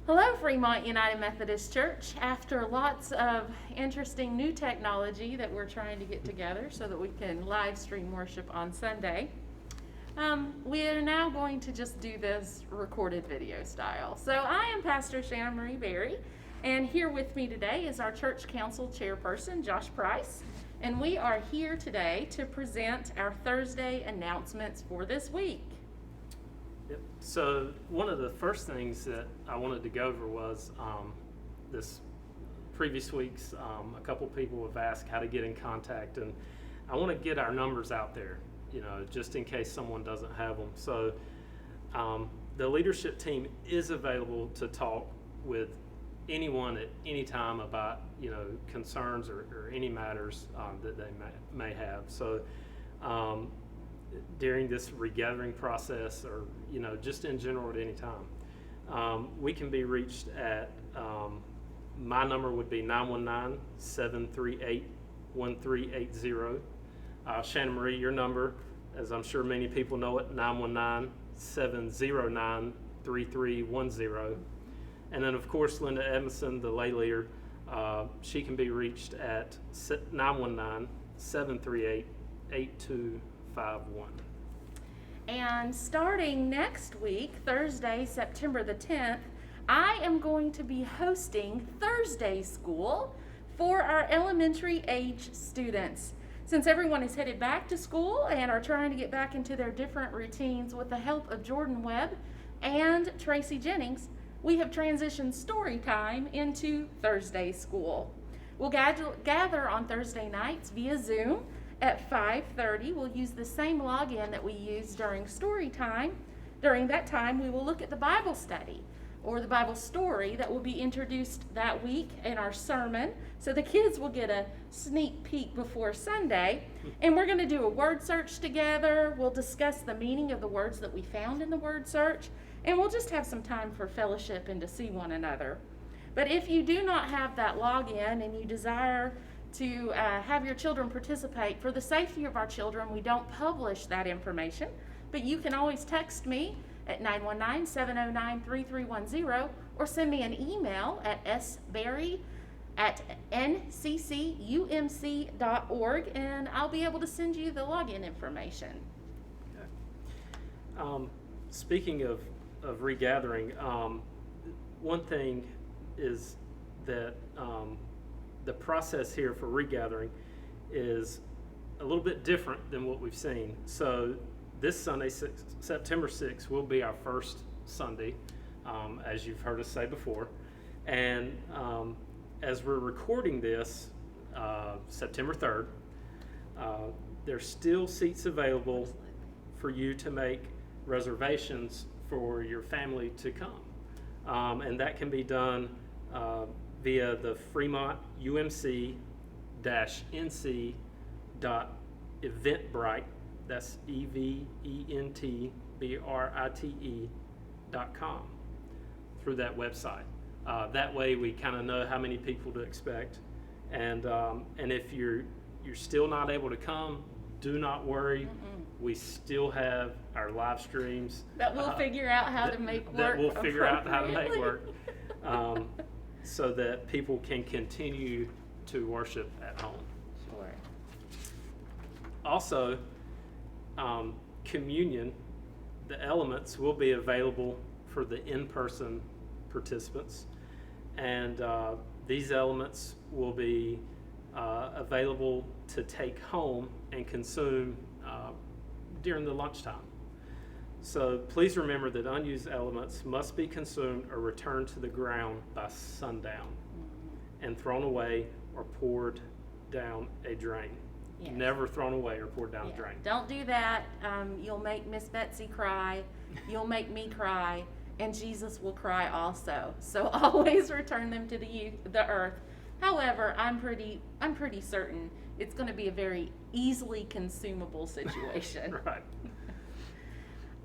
Hello, Fremont United Methodist Church. After lots of interesting new technology that we're trying to get together so that we can live stream worship on Sunday, we are now going to just do this recorded video style. So I am Pastor Shannon Marie Berry, and here with me today is our Church Council Chairperson, Josh Price, and we are here today to present our Thursday announcements for this week. Yep. So one of the first things that I wanted to go over was this previous week's, a couple people have asked how to get in contact, and I want to get our numbers out there, just in case someone doesn't have them. So the leadership team is available to talk with anyone at any time about, concerns or any matters that they may have. So during this regathering process, or just in general at any time, we can be reached at my number would be 919-738-1380. Shannon Marie, your number, as I'm sure many people know it, 919-709-3310. And then of course Linda Edmondson, the lay leader, she can be reached at 919-738-8251. And starting next week, Thursday, September the 10th, I am going to be hosting Thursday School for our elementary age students. Since everyone is headed back to school and are trying to get back into their different routines with the help of Jordan Webb and Tracy Jennings, we have transitioned story time into Thursday School. We'll gather on Thursday nights via Zoom at 5:30. We'll use the same login that we use during story time. During that time, we will look at the Bible study or the Bible story that will be introduced that week in our sermon. So the kids will get a sneak peek before Sunday. And we're going to do a word search together. We'll discuss the meaning of the words that we found in the word search. And we'll just have some time for fellowship and to see one another. But if you do not have that login and you desire to have your children participate, for the safety of our children, we don't publish that information, but you can always text me at 919-709-3310 or send me an email at sberry@nccumc.org, and I'll be able to send you the login information. Okay. Speaking of regathering, one thing is that the process here for regathering is a little bit different than what we've seen. So this Sunday, September 6th, will be our first Sunday, as you've heard us say before. And as we're recording this, September 3rd, there's still seats available for you to make reservations for your family to come. And that can be done via the Fremont UMC-NC.eventbrite, that's eventbrite.com, through that website. That way we kind of know how many people to expect. And if you're still not able to come, do not worry. We still have our live streams that we'll figure out how to make work. That we'll figure out how to make work, so that people can continue to worship at home. Sure. Also, communion, the elements will be available for the in-person participants, and these elements will be available to take home and consume during the lunchtime. So please remember that unused elements must be consumed or returned to the ground by sundown and thrown away or poured down a drain. Yes. Never thrown away or poured down a drain. Don't do that. You'll make Miss Betsy cry. You'll make me cry. And Jesus will cry also. So always return them to the earth. However, I'm pretty certain it's going to be a very easily consumable situation. Right.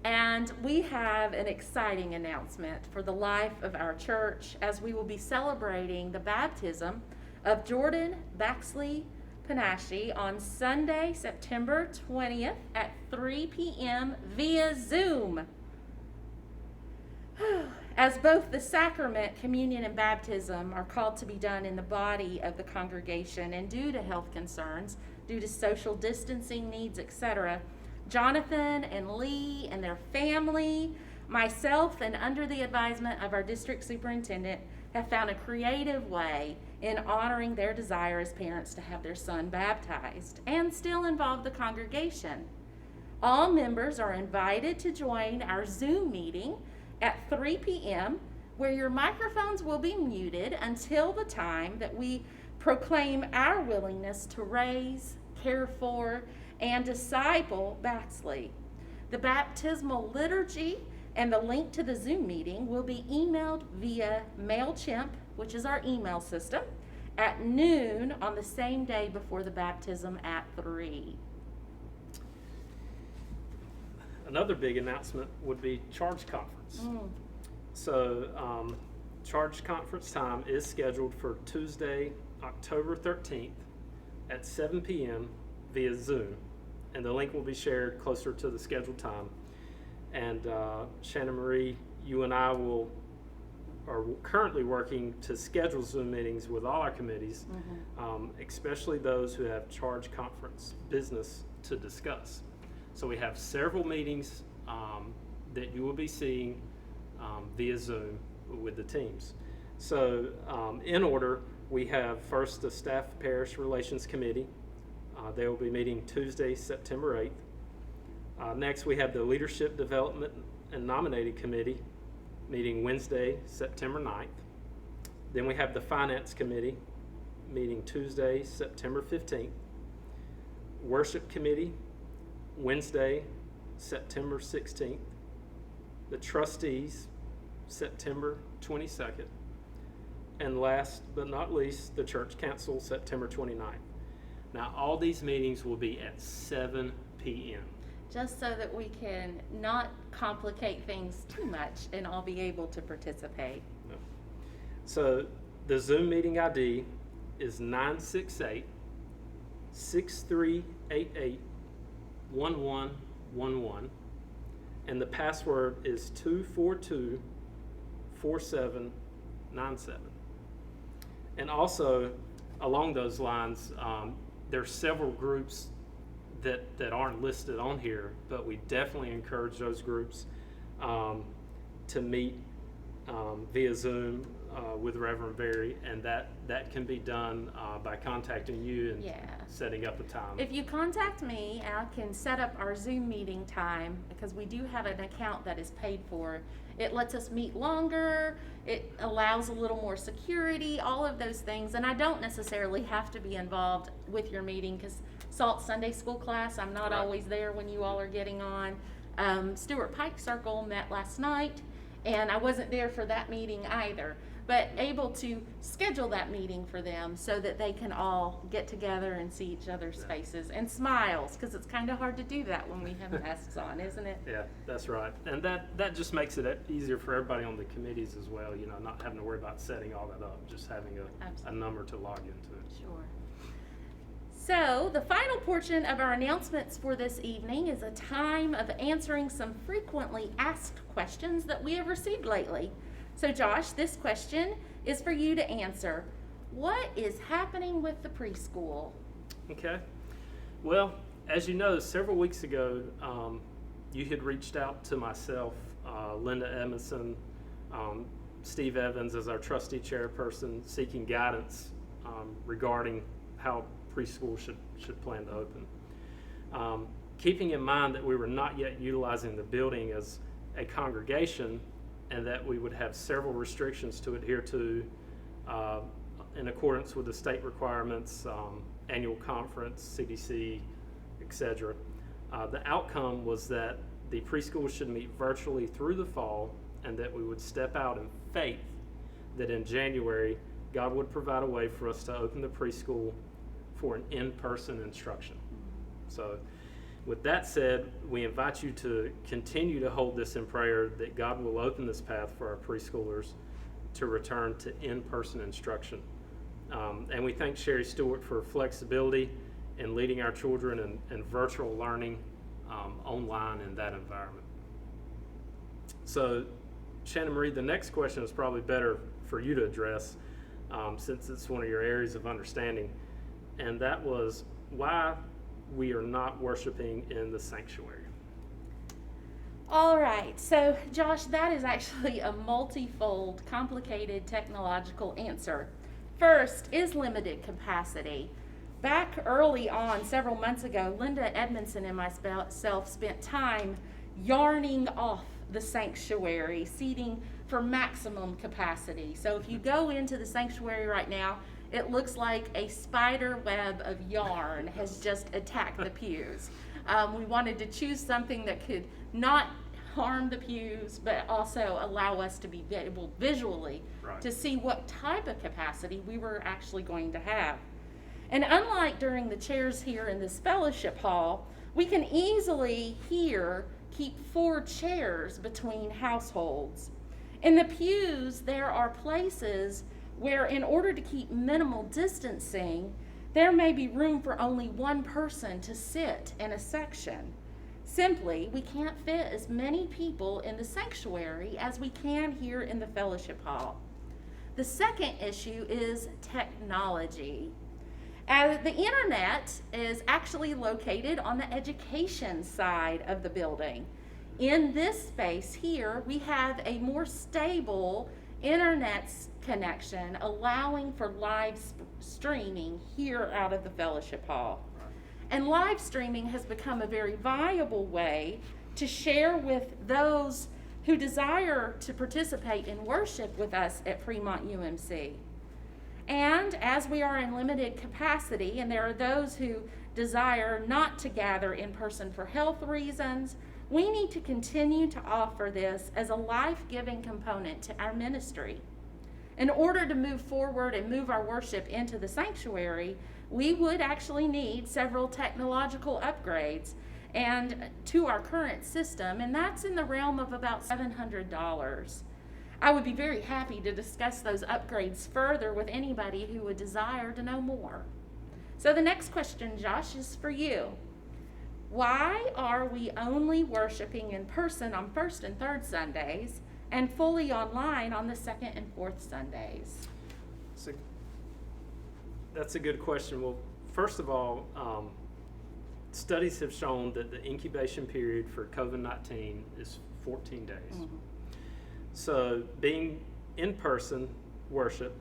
And we have an exciting announcement for the life of our church, as we will be celebrating the baptism of Jordan Baxley Panache on Sunday, September 20th at 3 p.m. via Zoom. As both the sacrament, communion, and baptism are called to be done in the body of the congregation, and due to health concerns, due to social distancing needs, etc., Jonathan and Lee and their family, myself, and under the advisement of our district superintendent, have found a creative way in honoring their desire as parents to have their son baptized and still involve the congregation. All members are invited to join our Zoom meeting at 3 p.m., where your microphones will be muted until the time that we proclaim our willingness to raise, care for, and disciple Baxley. The baptismal liturgy and the link to the Zoom meeting will be emailed via MailChimp, which is our email system, at noon on the same day before the baptism at 3. Another big announcement would be Charge Conference. So Charge Conference time is scheduled for Tuesday, October 13th at 7 p.m. via Zoom, and the link will be shared closer to the scheduled time. And Shannon Marie, you and I are currently working to schedule Zoom meetings with all our committees, especially those who have Charge Conference business to discuss. So we have several meetings that you will be seeing via Zoom with the teams. So in order, we have first the Staff Parish Relations Committee. They will be meeting Tuesday, September 8th. Next, we have the Leadership Development and Nominating Committee meeting Wednesday, September 9th. Then we have the Finance Committee meeting Tuesday, September 15th. Worship Committee, Wednesday, September 16th. The Trustees, September 22nd. And last but not least, the Church Council, September 29th. Now, all these meetings will be at 7 p.m. Just so that we can not complicate things too much and all be able to participate. No. So the Zoom meeting ID is 968 6388 1111, and the password is 242 4797. And also, along those lines, there's several groups that aren't listed on here, but we definitely encourage those groups to meet via Zoom with Reverend Berry, and that can be done by contacting you and setting up a time. If you contact me, I can set up our Zoom meeting time, because we do have an account that is paid for. It lets us meet longer, it allows a little more security, all of those things, and I don't necessarily have to be involved with your meeting, because SALT Sunday School class, I'm not always there when you all are getting on. Stewart Pike Circle met last night, and I wasn't there for that meeting either, but able to schedule that meeting for them so that they can all get together and see each other's faces and smiles, because it's kind of hard to do that when we have masks on, isn't it? Yeah, that's right. And that just makes it easier for everybody on the committees as well, not having to worry about setting all that up, just having a number to log into it. Sure. So, the final portion of our announcements for this evening is a time of answering some frequently asked questions that we have received lately. So, Josh, this question is for you to answer. What is happening with the preschool? Okay. Well, as you know, several weeks ago, you had reached out to myself, Linda Edmondson, Steve Evans as our trustee chairperson, seeking guidance regarding how preschool should plan to open. Keeping in mind that we were not yet utilizing the building as a congregation, and that we would have several restrictions to adhere to in accordance with the state requirements, annual conference, CDC, etc. The outcome was that the preschool should meet virtually through the fall, and that we would step out in faith that in January, God would provide a way for us to open the preschool for an in-person instruction. So with that said, we invite you to continue to hold this in prayer, that God will open this path for our preschoolers to return to in-person instruction. And we thank Sherry Stewart for flexibility in leading our children in virtual learning online in that environment. So Shannon Marie, the next question is probably better for you to address, since it's one of your areas of understanding, and that was why we are not worshiping in the sanctuary. All right, so Josh, that is actually a multifold, complicated technological answer. First is limited capacity. Back early on, several months ago, Linda Edmondson and myself spent time yarning off the sanctuary, seating for maximum capacity. So if you go into the sanctuary right now, it looks like a spider web of yarn has just attacked the pews. We wanted to choose something that could not harm the pews, but also allow us to be able visually to see what type of capacity we were actually going to have. And unlike during the chairs here in this fellowship hall, we can easily here keep 4 chairs between households. In the pews, there are places where, in order to keep minimal distancing, there may be room for only one person to sit in a section. Simply, we can't fit as many people in the sanctuary as we can here in the fellowship hall. The second issue is technology. The internet is actually located on the education side of the building. In this space here, we have a more stable internet connection, allowing for live streaming here out of the fellowship hall. And live streaming has become a very viable way to share with those who desire to participate in worship with us at Fremont UMC. And as we are in limited capacity, and there are those who desire not to gather in person for health reasons, we need to continue to offer this as a life-giving component to our ministry. In order to move forward and move our worship into the sanctuary, we would actually need several technological upgrades and to our current system, and that's in the realm of about $700. I would be very happy to discuss those upgrades further with anybody who would desire to know more. So the next question, Josh, is for you. Why are we only worshiping in person on first and third Sundays and fully online on the second and fourth Sundays? So that's a good question. Well, first of all, studies have shown that the incubation period for COVID-19 is 14 days. Mm-hmm. So being in-person worship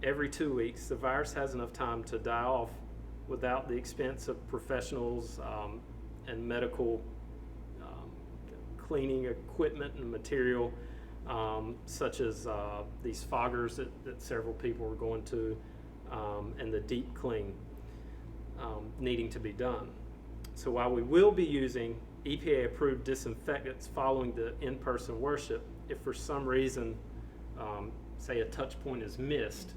every 2 weeks, the virus has enough time to die off without the expense of professionals and medical cleaning equipment and material, such as these foggers that several people were going to, and the deep clean needing to be done. So while we will be using EPA-approved disinfectants following the in-person worship, if for some reason, say a touch point is missed,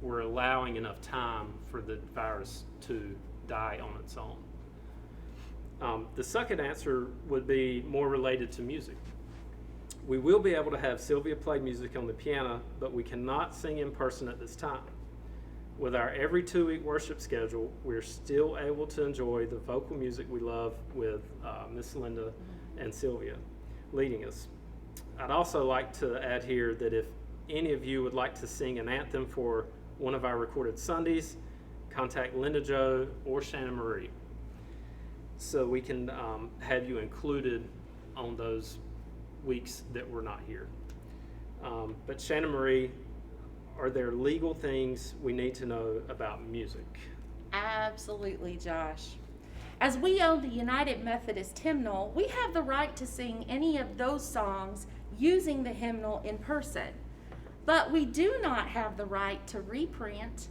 we're allowing enough time for the virus to die on its own. The second answer would be more related to music. We will be able to have Sylvia play music on the piano, but we cannot sing in person at this time. With our every 2-week worship schedule, we're still able to enjoy the vocal music we love with Miss Linda and Sylvia leading us. I'd also like to add here that if any of you would like to sing an anthem for one of our recorded Sundays, contact Linda Jo or Shannon Marie, so we can have you included on those weeks that we're not here. But Shannon Marie, are there legal things we need to know about music? Absolutely, Josh. As we own the United Methodist hymnal, we have the right to sing any of those songs using the hymnal in person. But we do not have the right to reprint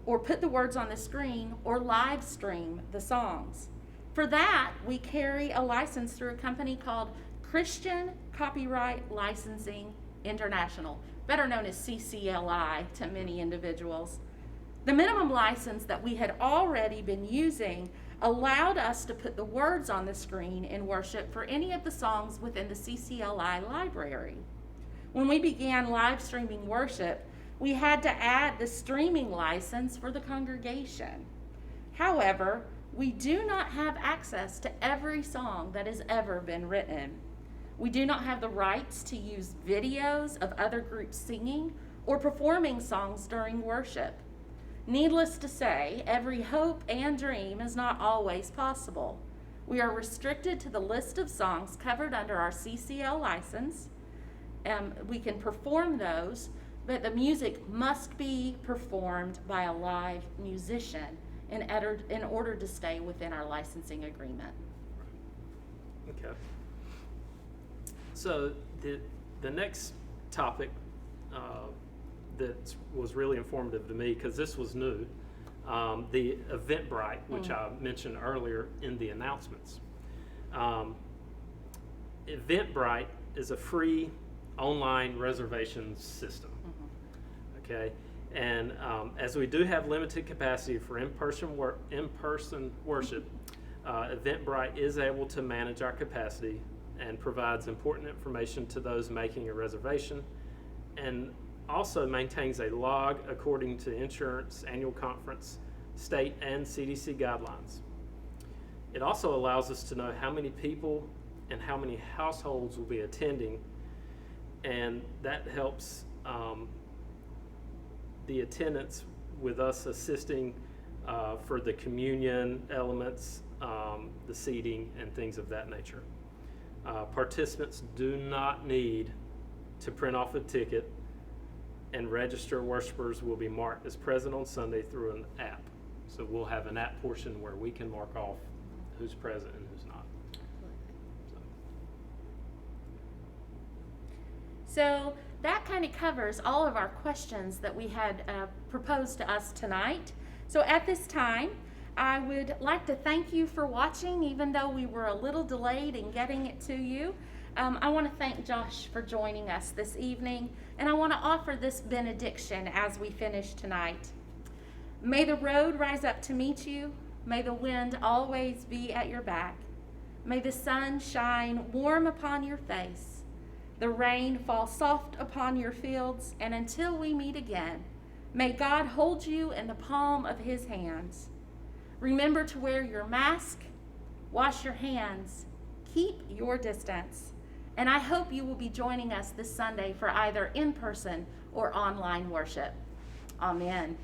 or put the words on the screen or live stream the songs. For that, we carry a license through a company called Christian Copyright Licensing International, better known as CCLI to many individuals. The minimum license that we had already been using allowed us to put the words on the screen in worship for any of the songs within the CCLI library. When we began live streaming worship, we had to add the streaming license for the congregation. However, we do not have access to every song that has ever been written. We do not have the rights to use videos of other groups singing or performing songs during worship. Needless to say, every hope and dream is not always possible. We are restricted to the list of songs covered under our CCL license. We can perform those, but the music must be performed by a live musician in order to stay within our licensing agreement. Okay. So the next topic that was really informative to me, because this was new, the Eventbrite, which I mentioned earlier in the announcements. Eventbrite is a free online reservation system. Okay, and as we do have limited capacity for in-person worship, Eventbrite is able to manage our capacity and provides important information to those making a reservation, and also maintains a log according to insurance, annual conference, state and CDC guidelines. It also allows us to know how many people and how many households will be attending, and that helps the attendance with us assisting for the communion elements, the seating, and things of that nature. Participants do not need to print off a ticket, and registered worshipers will be marked as present on Sunday through an app. So we'll have an app portion where we can mark off who's present and who's not. So that kind of covers all of our questions that we had proposed to us tonight. So at this time, I would like to thank you for watching, even though we were a little delayed in getting it to you. I want to thank Josh for joining us this evening, and I want to offer this benediction as we finish tonight. May the road rise up to meet you. May the wind always be at your back. May the sun shine warm upon your face. The rain fall soft upon your fields, and until we meet again, may God hold you in the palm of his hands. Remember to wear your mask, wash your hands, keep your distance, and I hope you will be joining us this Sunday for either in-person or online worship. Amen.